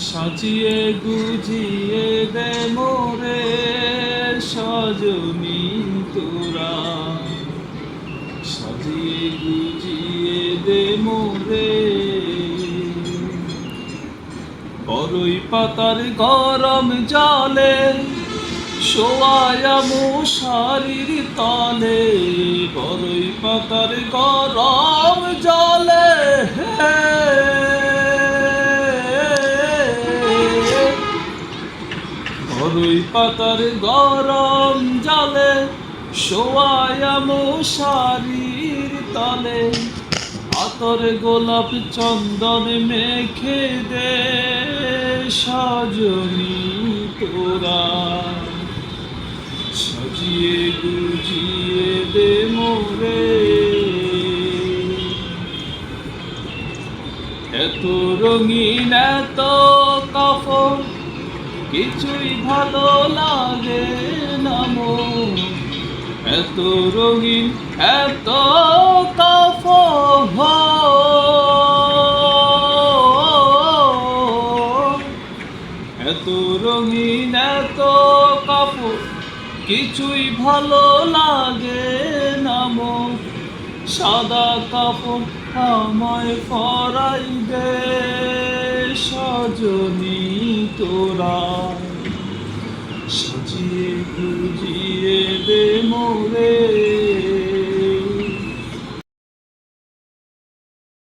সাজিয়ে গুজিয়ে দে মোরে সজনী তোরা, সাজিয়ে গুজিয়ে দে মোরে। বরই পাতার গরম জলে শোয়ায়া মশারির তলে, বরই পাতার গরম জলে বরই পাতার গরম জলে শোয়ায়া মশারির তলে, আতর গোলাপ চন্দন মেখে দে সজনী তোরা, সাজিয়ে গুজিয়ে দে মোরে। এত রঙিন এত কাফন কিছুই ভালো লাগে না মোর, এত রঙিন এত কাফন, এত রঙিন এত কাপড় কিছুই ভালো লাগে না মোর। সাদা কাপড় আমায় পরাই দে সজনী তোরা, সাজিয়ে